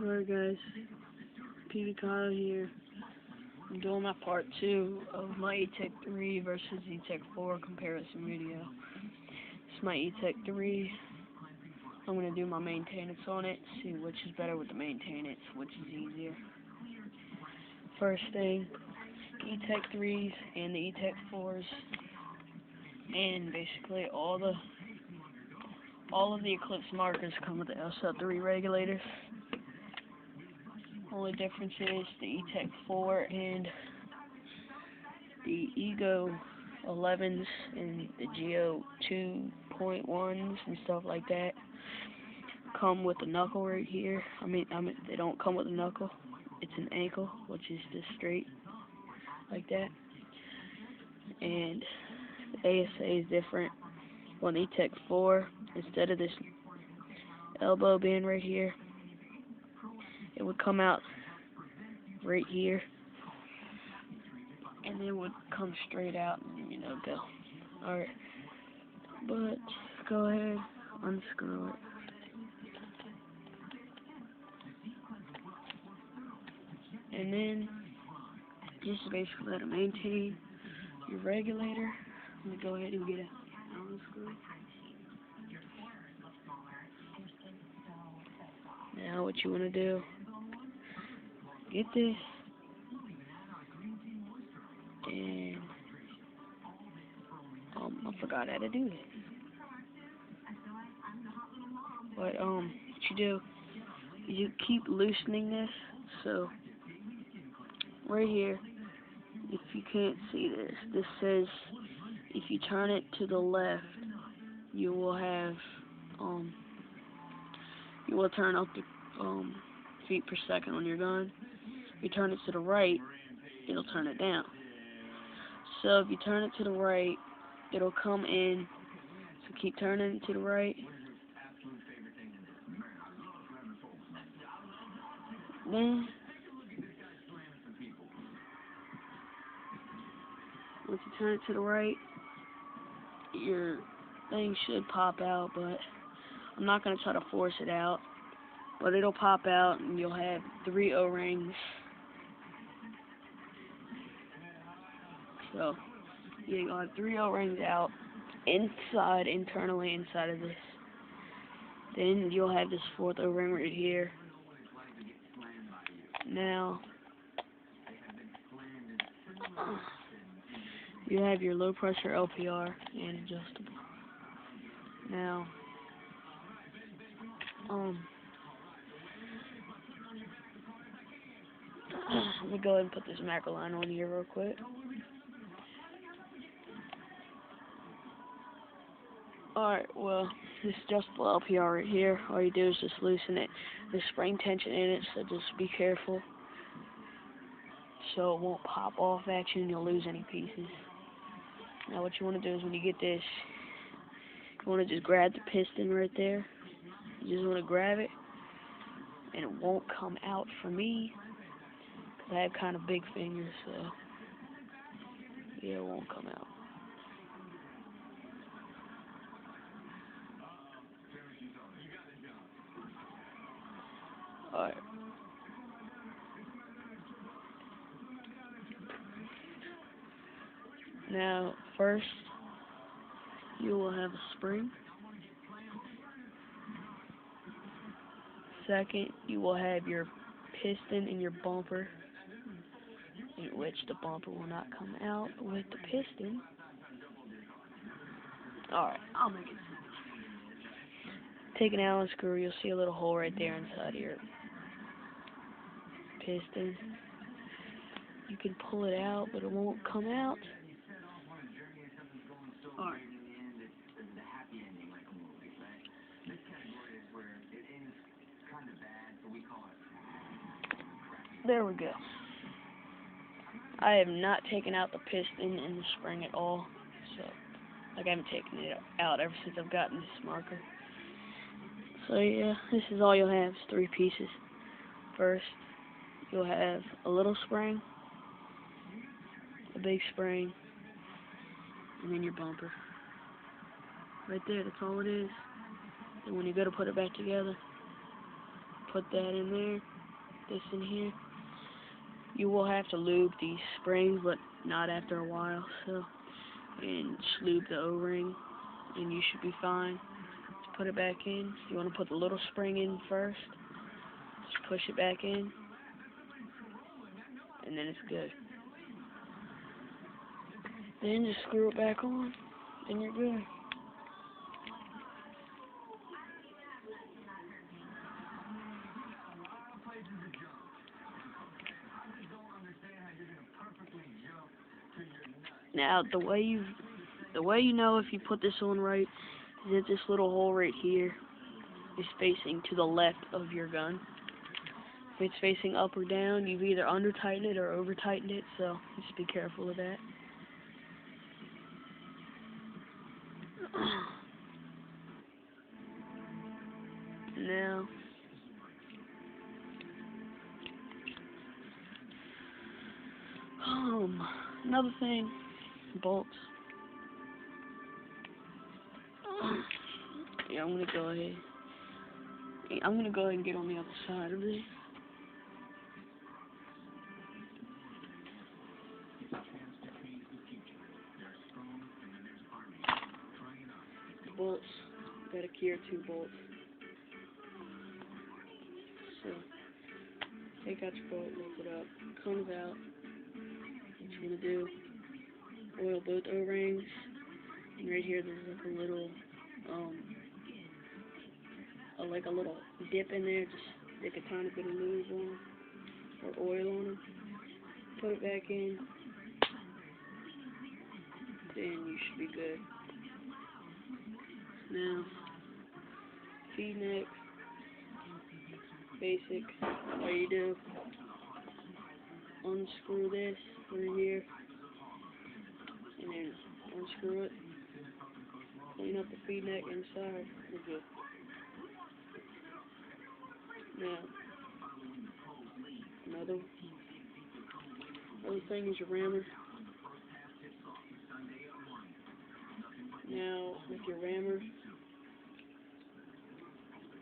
Alright guys, pt.2 here. I'm doing my part 2 of my Etek3 versus Etek4 comparison video. It's my Etek3. I'm going to do my maintenance on it, see which is better with the maintenance, which is easier. First thing, Etek3s and the Etek4s, and basically all of the Eclipse markers come with the SL3 regulators. Only difference is the Etek4 and the Ego 11s and the Geo 2.1s and stuff like that come with a knuckle right here. I mean, they don't come with a knuckle. It's an ankle, which is just straight like that. And the ASA is different. On the Etek4, instead of this elbow being right here, it would come out right here, and then it would come straight out and, go. Alright, but go ahead, unscrew it. And then, just basically let it maintain your regulator. I'm going to go ahead and get a Allen screw. Now what you want to do, get this, and I forgot how to do this. But what you do, you keep loosening this. So right here, if you can't see this, this says if you turn it to the left, you will have you will turn up the feet per second on your gun. If you turn it to the right, it'll turn it down. So if you turn it to the right, it'll come in. So keep turning it to the right. Then once you turn it to the right, your thing should pop out, but I'm not going to try to force it out. But it'll pop out, and you'll have 3 O-rings. So, yeah, you'll have 3 O-rings out internally inside of this. Then you'll have this 4th O-ring right here. Now, you have your low pressure LPR and adjustable. Now, let me go ahead and put this macro line on here real quick. Alright, well, this adjustable LPR right here, all you do is just loosen it. There's spring tension in it, so just be careful so it won't pop off at you and you'll lose any pieces. Now what you want to do is when you get this, you want to just grab the piston right there. You just want to grab it, and it won't come out for me, because I have kind of big fingers, so yeah, it won't come out. Alright. Now, first, you will have a spring. Second, you will have your piston and your bumper, in which the bumper will not come out with the piston. Alright, I'll make it simple. Take an Allen screw, you'll see a little hole right there inside of your piston. You can pull it out, but it won't come out. Alright. There we go. I have not taken out the piston and the spring at all, so I haven't taken it out ever since I've gotten this marker. So yeah, this is all you'll have, is 3 pieces. First, you'll have a little spring, a big spring, and then your bumper. Right there, that's all it is. And when you go to put it back together, put that in there. this in here. You will have to lube these springs, but not after a while. So, and just lube the O-ring, and you should be fine. Just put it back in. You want to put the little spring in first. Just push it back in, and then it's good. Then just screw it back on, and you're good. Now, the way you know if you put this on right is that this little hole right here is facing to the left of your gun. If it's facing up or down, you've either under-tightened it or over-tightened it, so just be careful of that. Now, another thing, bolts. Yeah, I'm gonna go ahead and get on the other side of this. Bolts, got a key or two bolts. So, take out your bolt, lift it up, comes out. What you want to do, oil both O-rings, and right here there's like a little, like a little dip in there. Just stick a tiny bit of lube on them, or oil on them. Put it back in, then you should be good. Now, feed neck, basic. All you do, unscrew this through here, and then unscrew it. Clean up the feed neck inside. We're good. Now, another thing is your rammer. Now, with your rammer,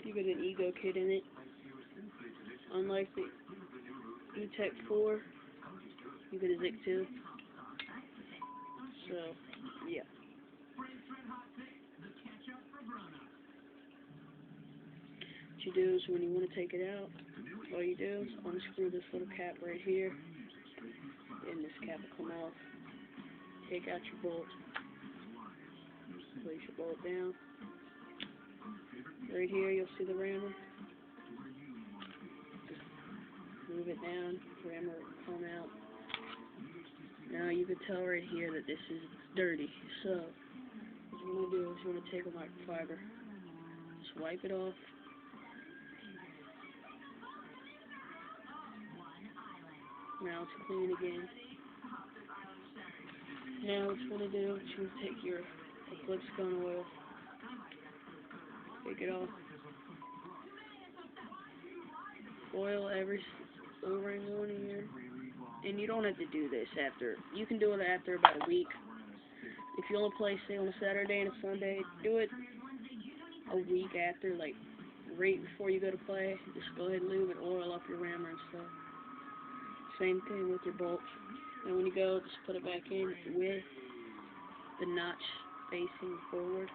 you get an Ego kit in it. Unlike the Etek3, you get a Etek3. So, yeah. What you do is when you want to take it out, all you do is unscrew this little cap right here, and this cap will come off. Take out your bolt. Place your bolt down. Right here, you'll see the rammer. Just move it down. Rammer will come out. Now you can tell right here that this is dirty. So what you want to do is you want to take a microfiber. Just wipe it off. Now it's clean again. Now what you want to do is you want to take your Eclipse gun oil. Take it off. Oil every O-ring on here. And you don't have to do this after. You can do it after about a week. If you only play, say, on a Saturday and a Sunday, do it a week after, like, right before you go to play. Just go ahead and lube and oil up your rammer and stuff. Same thing with your bolts. And when you go, just put it back in with the notch facing forward.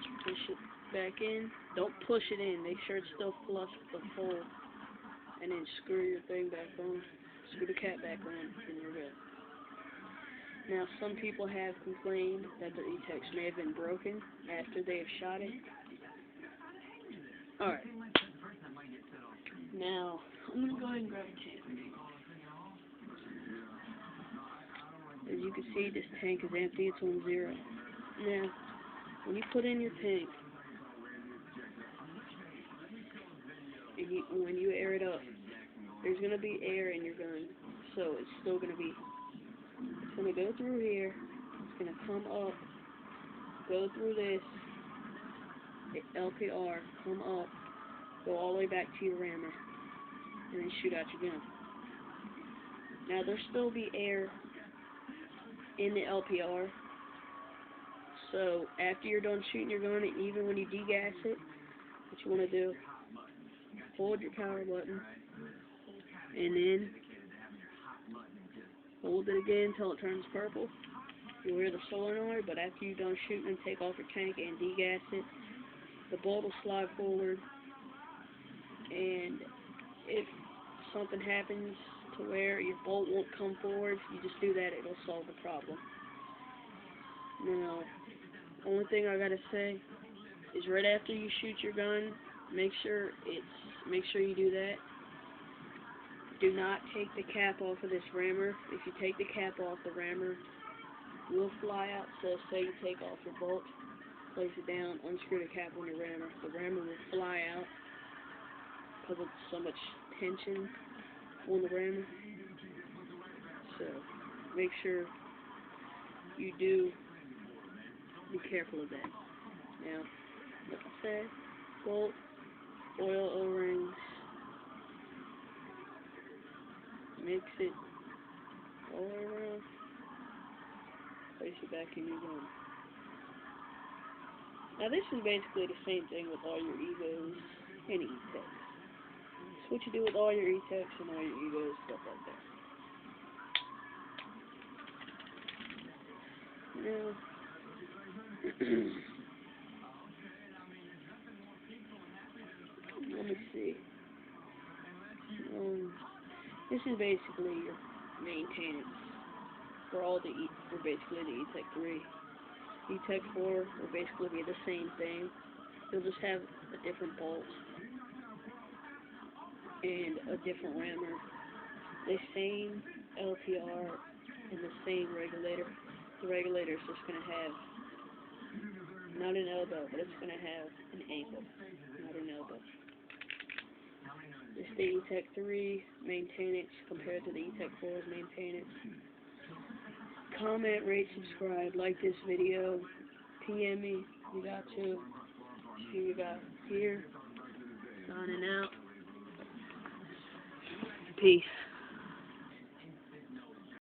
Just push it back in. Don't push it in. Make sure it's still flush with the hole. And then screw your thing back on. Screw the cap back on, and you're good. Now, some people have complained that their Etek3 may have been broken after they have shot it. Alright. Now, I'm going to go ahead and grab a tank. As you can see, this tank is empty. It's on 0. Now, when you put in your tank, when you air it up, there's going to be air in your gun. So it's still going to be, it's going to go through here, it's going to come up, go through this, LPR, come up, go all the way back to your rammer, and then shoot out your gun. Now there'll still be air in the LPR, so after you're done shooting your gun, even when you degas it, what you want to do hold your power button, and then hold it again until it turns purple. You'll hear the solenoid, but after you're done shooting and take off your tank and degas it, the bolt will slide forward, and if something happens to where your bolt won't come forward, you just do that, it'll solve the problem. Now, only thing I gotta say is right after you shoot your gun, make sure you do that. Do not take the cap off of this rammer. If you take the cap off, the rammer will fly out. So say you take off your bolt, place it down, unscrew the cap on the rammer will fly out because of so much tension on the rammer. So make sure you do be careful of that. Now, like I said, bolt, oil O-rings, mix it all the way around, place it back in your gun. Now this is basically the same thing with all your Egos and Etek. It's what you do with all your Eteks and all your Egos, stuff like that. Now, let me see. This is basically your maintenance for all for basically the Etek3. Etek4 will basically be the same thing. You'll just have a different bolt and a different rammer. The same LPR and the same regulator. The regulator is just going to have not an elbow, but it's going to have an ankle, not an elbow. It's the Etek3 maintenance compared to the Etek4's maintenance. Comment, rate, subscribe, like this video, PM me, you got to. See you got here, signing out. Peace.